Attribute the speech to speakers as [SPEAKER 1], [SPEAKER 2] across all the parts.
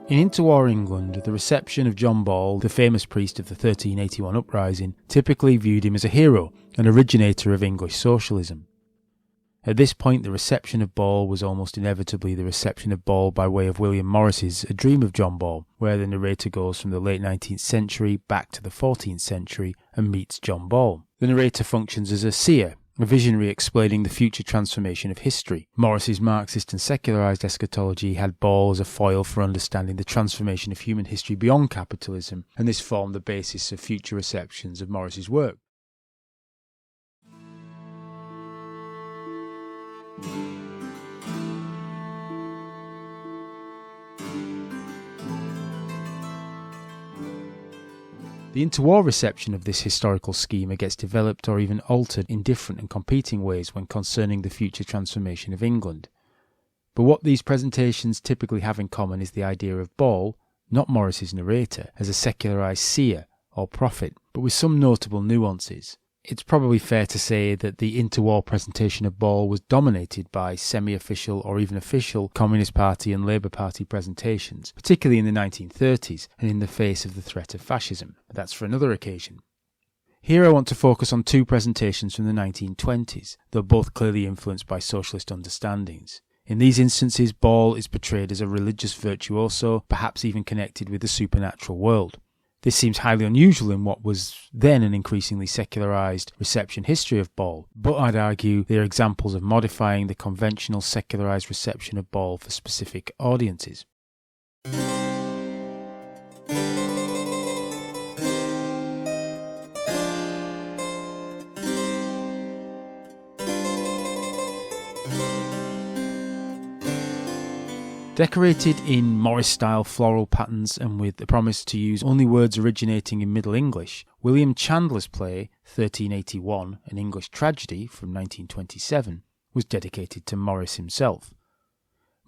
[SPEAKER 1] In interwar England, the reception of John Ball, the famous priest of the 1381 uprising, typically viewed him as a hero, an originator of English socialism. At this point, the reception of Ball was almost inevitably the reception of Ball by way of William Morris's A Dream of John Ball, where the narrator goes from the late 19th century back to the 14th century and meets John Ball. The narrator functions as a seer, a visionary explaining the future transformation of history. Morris's Marxist and secularised eschatology had Ball as a foil for understanding the transformation of human history beyond capitalism, and this formed the basis of future receptions of Morris's work. The interwar reception of this historical schema gets developed or even altered in different and competing ways when concerning the future transformation of England. But what these presentations typically have in common is the idea of Ball, not Morris's narrator, as a secularised seer or prophet, but with some notable nuances. It's probably fair to say that the interwar presentation of Ball was dominated by semi-official or even official Communist Party and Labour Party presentations, particularly in the 1930s and in the face of the threat of fascism. But that's for another occasion. Here I want to focus on two presentations from the 1920s, though both clearly influenced by socialist understandings. In these instances, Ball is portrayed as a religious virtuoso, perhaps even connected with the supernatural world. This seems highly unusual in what was then an increasingly secularised reception history of Ball, but I'd argue they are examples of modifying the conventional secularised reception of Ball for specific audiences. Decorated in Morris-style floral patterns and with the promise to use only words originating in Middle English, William Chandler's play 1381, an English tragedy from 1927, was dedicated to Morris himself.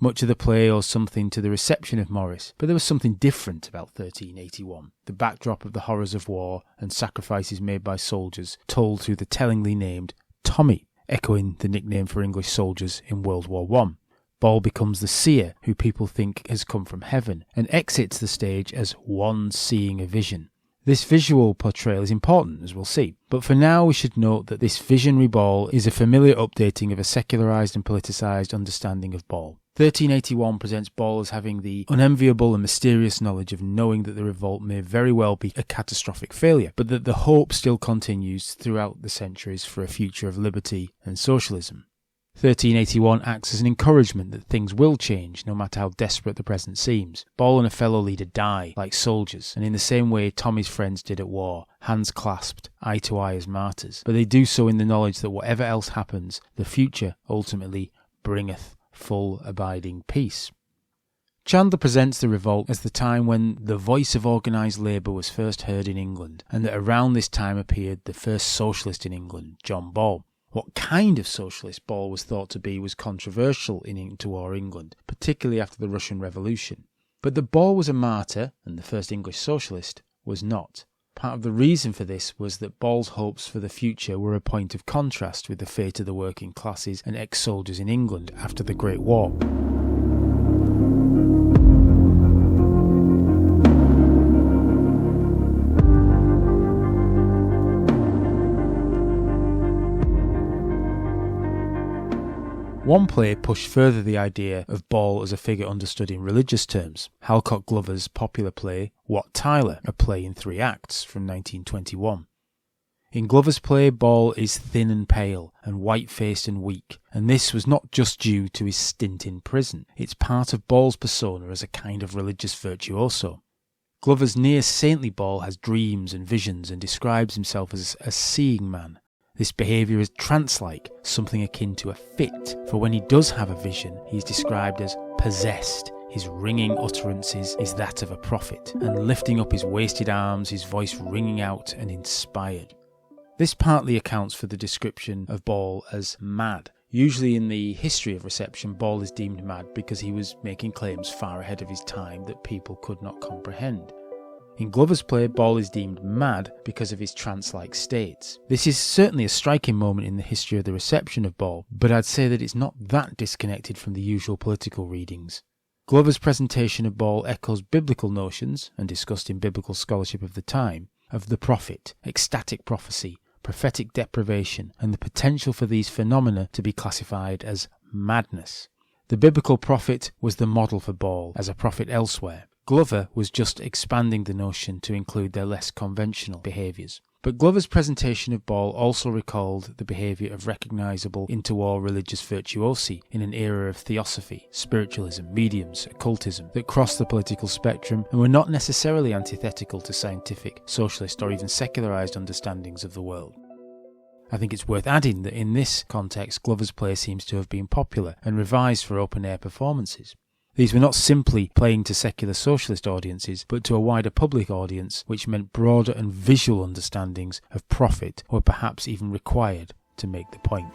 [SPEAKER 1] Much of the play owes something to the reception of Morris, but there was something different about 1381, the backdrop of the horrors of war and sacrifices made by soldiers told through the tellingly named Tommy, echoing the nickname for English soldiers in World War I. Ball becomes the seer who people think has come from heaven and exits the stage as one seeing a vision. This visual portrayal is important, as we'll see, but for now we should note that this visionary Ball is a familiar updating of a secularised and politicised understanding of Ball. 1381 presents Ball as having the unenviable and mysterious knowledge of knowing that the revolt may very well be a catastrophic failure, but that the hope still continues throughout the centuries for a future of liberty and socialism. 1381 acts as an encouragement that things will change, no matter how desperate the present seems. Ball and a fellow leader die, like soldiers, and in the same way Tommy's friends did at war, hands clasped, eye to eye as martyrs. But they do so in the knowledge that whatever else happens, the future ultimately bringeth full abiding peace. Chandler presents the revolt as the time when the voice of organised labour was first heard in England, and that around this time appeared the first socialist in England, John Ball. What kind of socialist Ball was thought to be was controversial in interwar England, particularly after the Russian Revolution. But that Ball was a martyr, and the first English socialist, was not. Part of the reason for this was that Ball's hopes for the future were a point of contrast with the fate of the working classes and ex-soldiers in England after the Great War. One play pushed further the idea of Ball as a figure understood in religious terms, Halcott Glover's popular play Wat Tyler, a play in 3 acts from 1921. In Glover's play, Ball is thin and pale, and white-faced and weak, and this was not just due to his stint in prison. It's part of Ball's persona as a kind of religious virtuoso. Glover's near-saintly Ball has dreams and visions and describes himself as a seeing man. This behaviour is trance-like, something akin to a fit, for when he does have a vision, he is described as possessed. His ringing utterances is that of a prophet, and lifting up his wasted arms, his voice ringing out and inspired. This partly accounts for the description of Ball as mad. Usually in the history of reception, Ball is deemed mad because he was making claims far ahead of his time that people could not comprehend. In Glover's play, Ball is deemed mad because of his trance-like states. This is certainly a striking moment in the history of the reception of Ball, but I'd say that it's not that disconnected from the usual political readings. Glover's presentation of Ball echoes biblical notions, and discussed in biblical scholarship of the time, of the prophet, ecstatic prophecy, prophetic deprivation, and the potential for these phenomena to be classified as madness. The biblical prophet was the model for Ball as a prophet elsewhere. Glover was just expanding the notion to include their less conventional behaviours. But Glover's presentation of Ball also recalled the behaviour of recognisable interwar religious virtuosi in an era of theosophy, spiritualism, mediums, occultism that crossed the political spectrum and were not necessarily antithetical to scientific, socialist or even secularised understandings of the world. I think it's worth adding that in this context Glover's play seems to have been popular and revised for open-air performances. These were not simply playing to secular socialist audiences, but to a wider public audience, which meant broader and visual understandings of profit were perhaps even required to make the point.